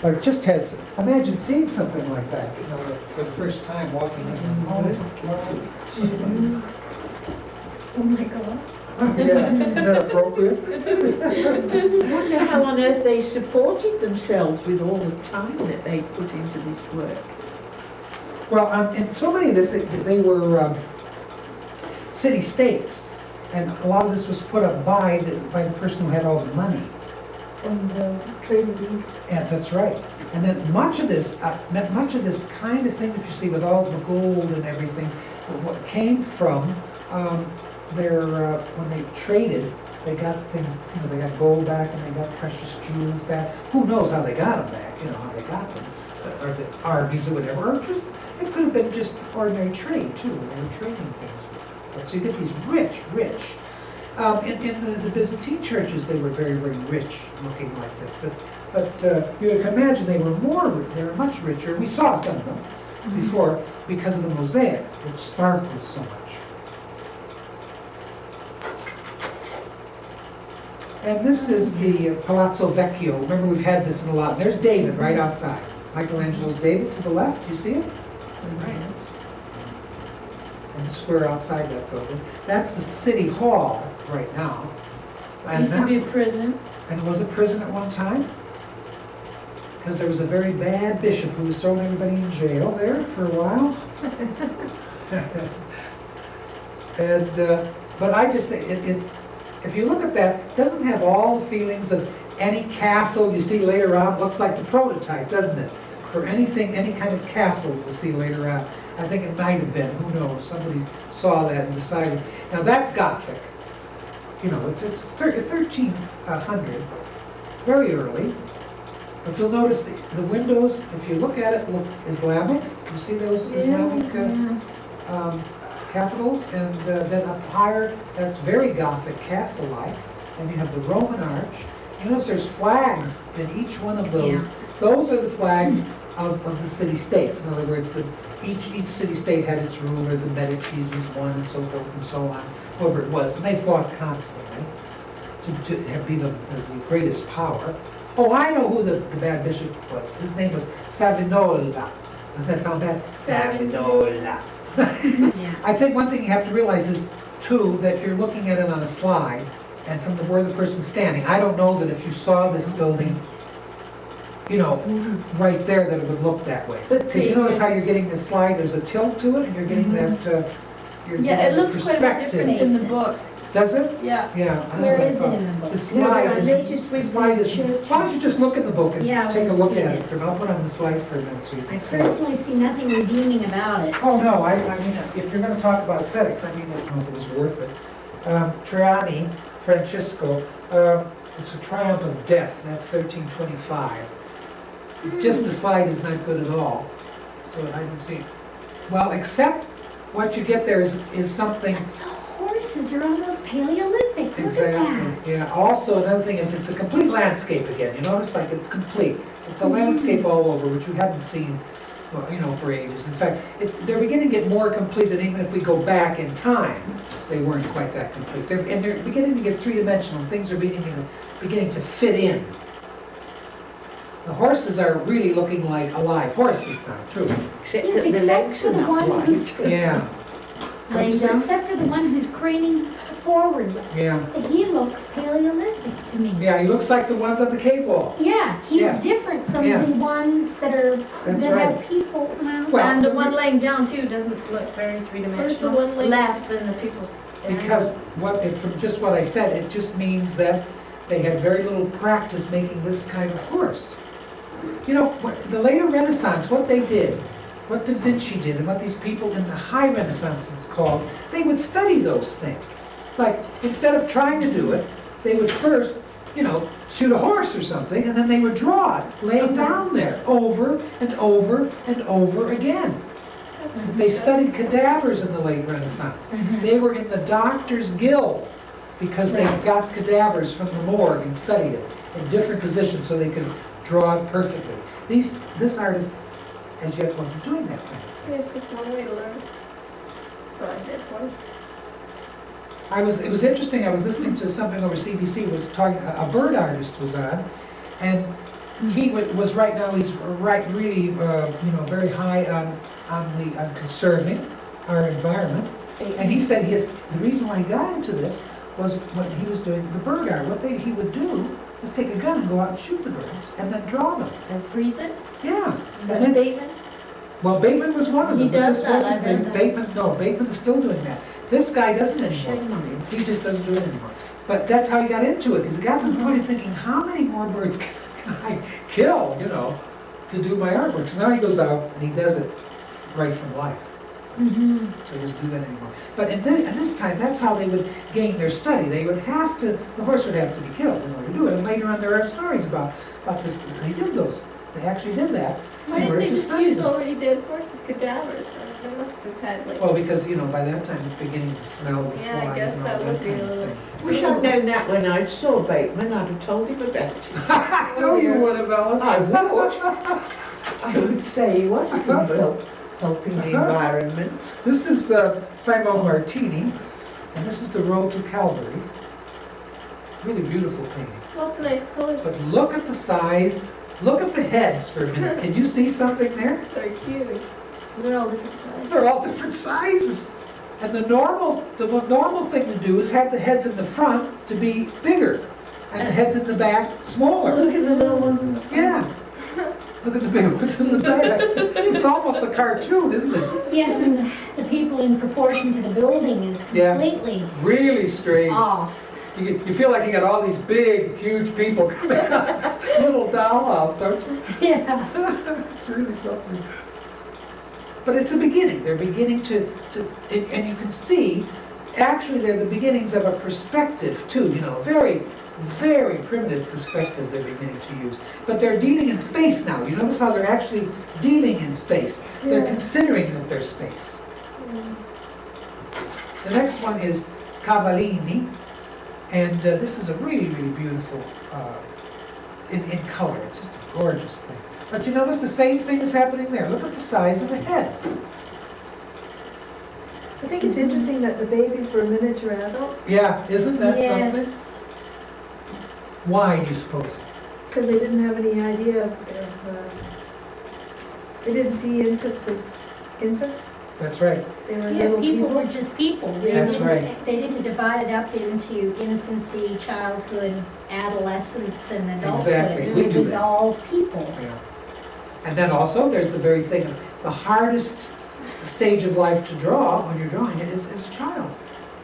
But it just has, imagine seeing something like that, you know, for the first time walking in. Oh my God. Yeah, isn't that appropriate? I wonder how on earth they supported themselves with all the time that they put into this work. Well, and so many of this, they were city-states. And a lot of this was put up by the person who had all the money. From the trade of these. Yeah, that's right. And then much of this kind of thing that you see with all the gold and everything, what came from when they traded, they got things, you know, they got gold back and they got precious jewels back. Who knows how they got them back, you know, how they got them. Or the armies or whatever, or just, it could have been just ordinary trade too, they were trading things. So you get these rich. In the Byzantine churches, they were very, very rich looking like this. But you can imagine they were much richer. We saw some of them before because of the mosaic, which sparkled so much. And this is the Palazzo Vecchio. Remember, we've had this in a lot. There's David right outside. Michelangelo's David to the left. Do you see it? Right. And the square outside that building. That's the city hall right now. It used to be a prison. And it was a prison at one time. Because there was a very bad bishop who was throwing everybody in jail there for a while. And but I just think it's if you look at that, it doesn't have all the feelings of any castle you see later on. It looks like the prototype, doesn't it? For anything, any kind of castle you'll see later on. I think it might have been, who knows, somebody saw that and decided. Now that's Gothic. You know, it's 1300. very early. But you'll notice the windows, if you look at it, look Islamic. You see those Islamic capitals? And then up higher, that's very Gothic, castle-like. And you have the Roman arch. You notice there's flags in each one of those. Yeah. Those are the flags of the city-states. In other words, each city-state had its ruler. The Medicis was one, and so forth and so on, whoever it was. And they fought constantly to be the greatest power. Oh, I know who the bad bishop was. His name was Savinola. Does that sound bad? Savinola. Yeah. I think one thing you have to realize is, too, that you're looking at it on a slide, and from where the person's standing. I don't know that if you saw this building, you know, right there, that it would look that way. But Because you notice how you're getting this slide, there's a tilt to it, and you're getting that, you're Yeah, getting it looks quite a bit perspective. different in the book. Does it? Yeah. Yeah. that's Where what I is it thought. in the book? The slide is, they just the went slide to is, church. why don't you just look at the book and Yeah, take a let's look see at it. it. I'll put on the slide for a minute so you I can see it. personally see nothing redeeming about it. Oh, no, I mean, if you're going to talk about aesthetics, I mean, I don't know if it was worth it. Triani, Francisco, it's a triumph of death, that's 1325. Just the slide is not good at all, so I don't see it. Well, except what you get there is something. The horses are almost Paleolithic. Look at that. Exactly, yeah. Also, another thing is it's a complete landscape again. You notice, like, it's complete. It's a landscape all over, which you haven't seen, well, you know, for ages. In fact, they're beginning to get more complete than even if we go back in time, they weren't quite that complete. They're beginning to get three-dimensional. Things are beginning to fit in. The horses are really looking like alive horses now, too. Except Yes, that the except legs for are the not one who's wide. Yeah, Laying down, except for the one who's craning forward. yeah. He looks Paleolithic to me. Yeah, he looks like the ones on the cave walls. Yeah, he's Yeah. different from Yeah. the ones that That's have right. people. Well, And the one laying down too doesn't look very Where's the three-dimensional. one laying- Less than the people standing. Because from just what I said, it just means that they had very little practice making this kind of horse. You know, the later Renaissance, what they did, what Da Vinci did, and what these people in the high Renaissance it's called, they would study those things. Like, instead of trying to do it, they would first, you know, shoot a horse or something, and then they would draw it, laying down there, over and over and over again. They studied cadavers in the late Renaissance. They were in the Doctor's Guild because they got cadavers from the morgue and studied it in different positions so they could draw it perfectly. This artist, as yet, wasn't doing that thing. Here's just one way to learn. Drawing dead horse. It was interesting, I was listening to something over CBC, was talking, a bird artist was on, and he was right now, he's really, very high on conserving our environment. And he said the reason why he got into this was when he was doing the bird art. What he would do was take a gun and go out and shoot the birds, and then draw them. And freeze it? Yeah. Is And that then, Bateman? well, Bateman was one of them. He but does this that, wasn't I read that. Bateman is still doing that. This guy doesn't anymore. Shame on him. He just doesn't do it anymore. But that's how he got into it, because he got to the point of thinking, how many more birds can I kill, to do my artwork? So now he goes out and he does it right from life. So he doesn't do that anymore. But in this time, that's how they would gain their study. They would have to, the horse would have to be killed in order to do it. And later on, there are stories about this. They did those. They actually did that Why in didn't order they to just study use them. already dead horses, cadavers? They must have had like... Well, because, by that time, it's beginning to smell the Yeah, I flies guess and all that that would be kind a of little- thing. Wish I'd known that when I saw Bateman, I'd have told him about it. I know you would have, Ellen. I would. I would say he wasn't helping the environment. This is Simone Martini, and this is the Road to Calvary. Really beautiful painting. Lots of nice colors. But look at the size, look at the heads for a minute. Can you see something there? They're huge. They're all different sizes. They're all different sizes. And the normal thing to do is have the heads in the front to be bigger, and the heads in the back smaller. Look at the little ones in the front. Yeah. Look at the big ones in the back. It's almost a cartoon, isn't it? Yes, and the people in proportion to the building is Yeah. completely Really strange. off. You feel like you got all these big, huge people coming out of this little dollhouse, don't you? Yeah. It's really something. But it's a beginning. They're beginning and you can see, actually, they're the beginnings of a perspective, too, very very primitive perspective they're beginning to use. But they're dealing in space now. You notice how they're actually dealing in space. They're considering that there's space. The next one is Cavallini, and this is a really, really beautiful in color. It's just a gorgeous thing. But you notice the same thing is happening there. Look at the size of the heads. I think it's interesting that the babies were miniature adults, Yeah, isn't that Yes. something? Why do you suppose? because they didn't have any idea of they didn't see infants as infants. That's right. They were Yeah, little people people. were just people. Yeah. That's right. They didn't divide it up into infancy, childhood, adolescence, and adulthood. Exactly. We It do was that. all people. Yeah. And then also, there's the very thing of the hardest stage of life to draw when you're drawing it is a child.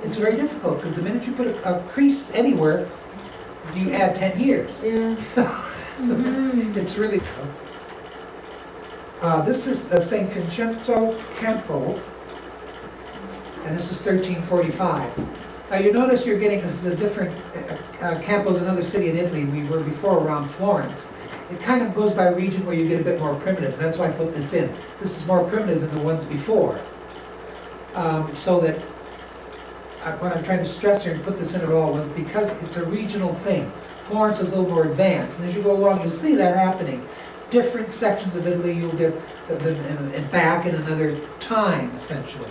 It's very difficult because the minute you put a crease anywhere, you add 10 years. Yeah. So it's really tough. This is St. Vincenzo Campo, and this is 1345. Now you notice you're getting, this is a different, Campo's another city in Italy. We were before around Florence. It kind of goes by region where you get a bit more primitive. That's why I put this in. This is more primitive than the ones before. So that what I'm trying to stress here and put this in at all was because it's a regional thing. Florence is a little more advanced, and as you go along, you'll see that happening. Different sections of Italy, you'll get them back in another time, essentially.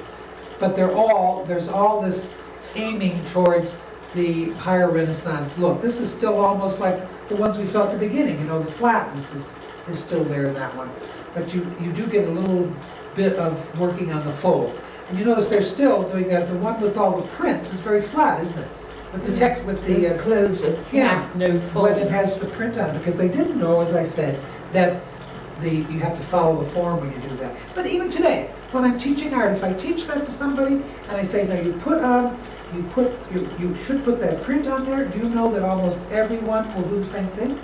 But there's all this aiming towards the higher Renaissance look. This is still almost like the ones we saw at the beginning. You know, the flatness is still there in that one. But you do get a little bit of working on the folds. And you notice they're still doing that. The one with all the prints is very flat, isn't it? With the text, with the clothes are yeah, flat, no when fold. it has the print on it, because they didn't know, as I said, that you have to follow the form when you do that. But even today, when I'm teaching art, if I teach that to somebody and I say, now you should put that print on there, do you know that almost everyone will do the same thing?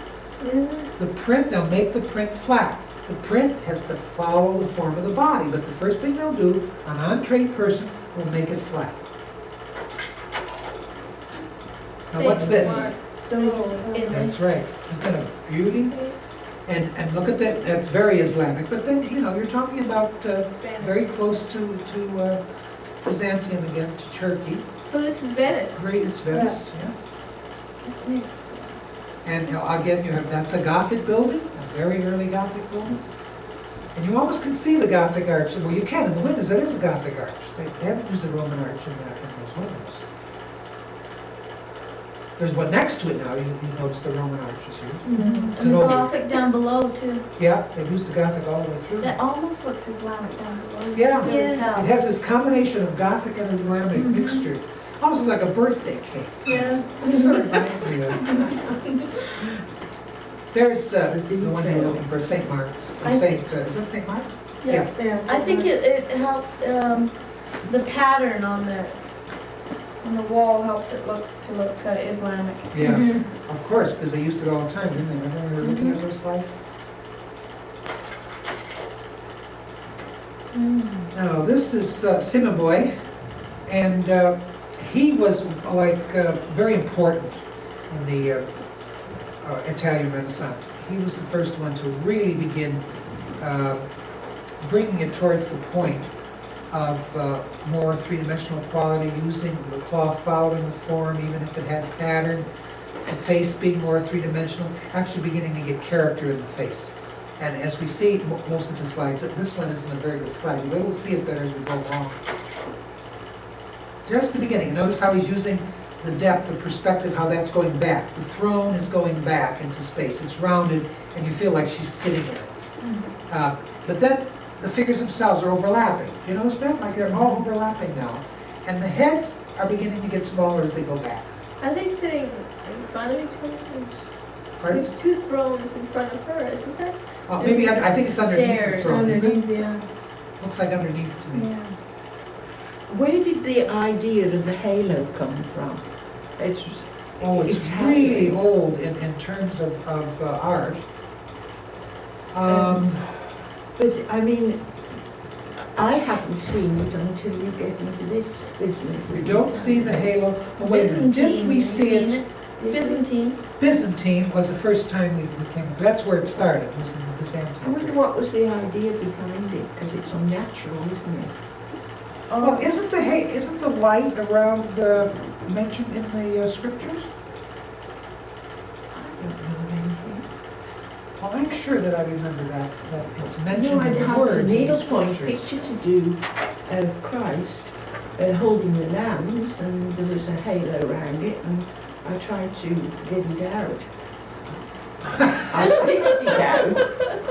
Yeah. The print, they'll make the print flat. The print has to follow the form of the body, but the first thing they'll do, an untrained person will make it flat. Now what's this? That's right. Isn't that a beauty? And look at that, that's very Islamic, but then, you know, you're talking about very close to Byzantium again, to Turkey. So this is Venice. Great, it's Venice, yeah. And again, that's a Gothic building, a very early Gothic building. And you almost can see the Gothic arch. Well, you can in the windows. It is a Gothic arch. They haven't used the Roman arch in those windows. There's one next to it now. You notice the Roman arch is used. And It's an the old- Gothic down below too. Yeah, they've used the Gothic all the way through. That almost looks Islamic down below. Yeah. You can Yes. tell. It has this combination of Gothic and Islamic mixture. Almost looks like a birthday cake. Yeah. It sort of reminds me of. There's the one you're looking for, St. Mark's. I- Is that St. Mark's? Yeah. Yeah. I think it helped, the pattern on the wall helps it look Islamic. Yeah, of course, because they used it all the time, didn't they? Remember when we were looking at those slides? Now, this is Cimabue, and he was very important in the Italian Renaissance. He was the first one to really begin bringing it towards the point of more three-dimensional quality, using the cloth following the form, even if it had pattern, the face being more three-dimensional, actually beginning to get character in the face. And as we see most of the slides, this one isn't a very good slide. We'll be able to see it better as we go along. Just the beginning. Notice how he's using the depth, the perspective, how that's going back. The throne is going back into space. It's rounded, and you feel like she's sitting in it. But then the figures themselves are overlapping. Do you notice that? Like they're all overlapping now. And the heads are beginning to get smaller as they go back. Are they sitting in front of each other? Pardon? There's two thrones in front of her, isn't there? Maybe I think it's underneath the Stairs. throne, isn't it? Underneath, yeah. Looks like underneath to me. Yeah. Where did the idea of the halo come from? It's It's Italian. really old in terms of art. But I mean, I haven't seen it until you get into this business. We don't see the halo. Oh, wait a minute, didn't we Byzantine, see you've seen it Byzantine. Byzantine was the first time we came, that's where it started, was in the I Byzantine. wonder what was the idea behind it, because it's unnatural, isn't it? Well, isn't the light around mentioned in the scriptures? I don't know anything. Well, I'm sure that I remember that it's No, mentioned I'd in the have a words in the needlepoint scriptures. picture to do of Christ holding the lambs, and there was a halo around it, and I tried to get it out. I stitched it out.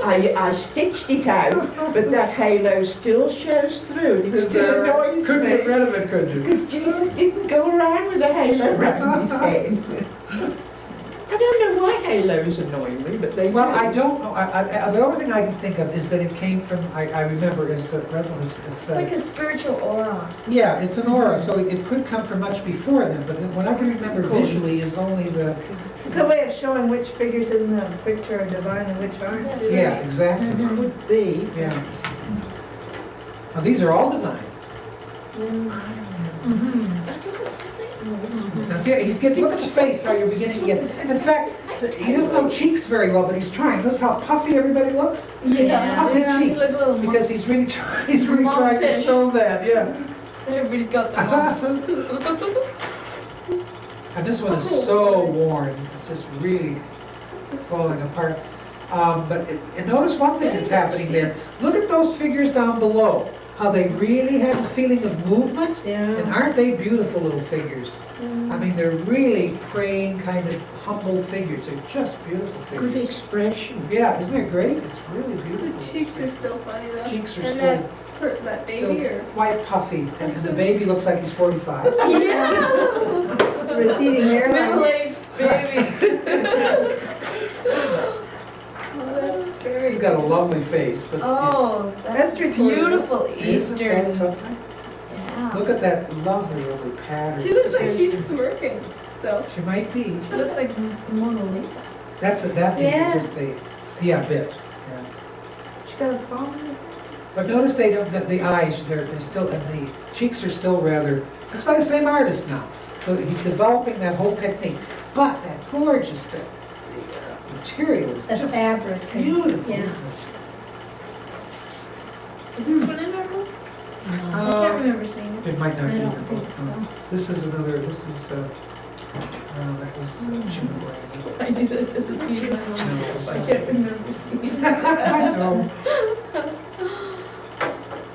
I stitched it out, but that halo still shows through, and it still annoys Couldn't get me. rid of it, could you? Because Jesus didn't go around with a halo around his head. I don't know why halos annoy me, but they Well, do. I don't know. The only thing I can think of is that it came from, I remember, It's like a spiritual aura. yeah, it's an aura, so it could come from much before then, but what I can remember visually is only the, It's a way of showing which figures in the picture are divine and which aren't. Yes. too. yeah, exactly. Could be. Yeah. Well, these are all divine. Now see, he's getting, look at the face, how you're beginning to get, in fact, he doesn't know cheeks very well, but he's trying. Notice how puffy everybody looks? Yeah. Puffy Yeah. cheek, Look a little because he's really trying to Mumpish. show that, yeah. Everybody's got the mumps. And this one is so worn, it's just really falling apart. And notice one thing that's happening there. Look at those figures down below, how they really have a feeling of movement. And Yeah. aren't they beautiful little figures? I mean, they're really praying, kind of humble figures. They're just beautiful Good figures. expression. Yeah, isn't it great? It's really beautiful. The cheeks are still funny though. Cheeks are And still, that baby still or? quite puffy. And the baby looks like he's 45. Yeah. Receding hairline. Middle-aged baby. Oh, that's She's very. got a lovely face, but Oh, That's that's recorded. beautiful isn't that Eastern. something? Yeah. Look at that lovely little pattern. She looks like she's smirking though. She might be. She looks like Mona Lisa. That Yeah. is just a bit. Yeah. She got a phone. But notice they don't, the eyes, they're still, and the cheeks are still rather, it's by the same artist now. So he's developing that whole technique. But that gorgeous, the material is The just fabric. beautiful. Yeah. isn't it? Is this one in our book? I can't remember seeing it. It might not I be in don't the think book. so. no. This is another, that was Chimney. I do that as a teacher. No. I can't remember seeing it. I know.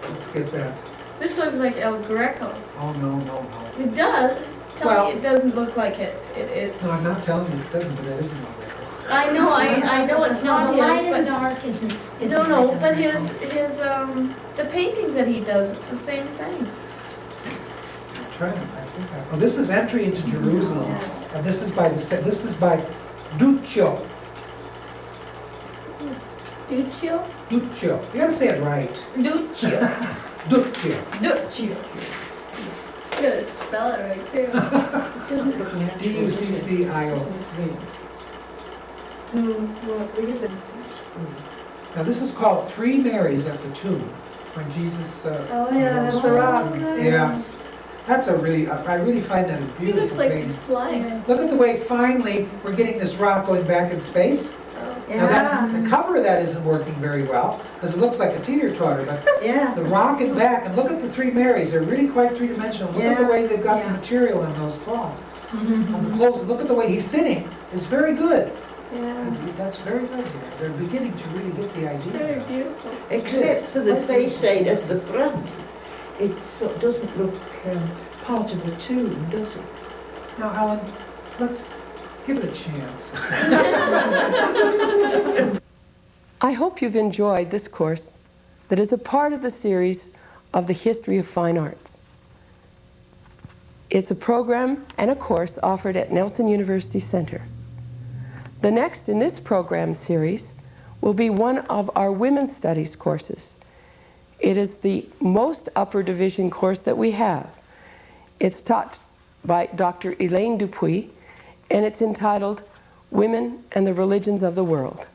Let's get that. This looks like El Greco. Oh, no. It does. Tell Well- me it doesn't look like it. No, I'm not telling you it doesn't, but that isn't all right. I know, I know it's not The light and his, dark isn't. but, no, but his, the paintings that he does, it's the same thing. I'm trying, this is Entry into Jerusalem, and this is by Duccio. Duccio? Duccio. You gotta say it right. Duccio. Duccio. Duccio. You gotta spell it right too. Doesn't look natural. D-U-C-C-I-O. Well, we said, Now this is called Three Marys at the Tomb, when Jesus. oh yeah, that's the rock. Yeah. That's a really, I really find that a He looks beautiful like thing. he's flying. Look at the way finally we're getting this rock going back in space. Now that, Yeah, the cover of that isn't working very well, because it looks like a teeter-totter, but yeah. the rock and back, and look at the three Marys, they're really quite three-dimensional. Look at the Yeah. way they've got the Yeah. material on those cloths, on the clothes, and look at the way he's sitting, it's very good. Yeah. And that's very good here. They're beginning to really get the Very idea. beautiful. Except for the facade at the front. It doesn't look part of a tomb, does it? Now, Alan, let's give it a chance. I hope you've enjoyed this course that is a part of the series of the History of Fine Arts. It's a program and a course offered at Nelson University Center. The next in this program series will be one of our Women's Studies courses. It is the most upper division course that we have. It's taught by Dr. Elaine Dupuis, and it's entitled Women and the Religions of the World.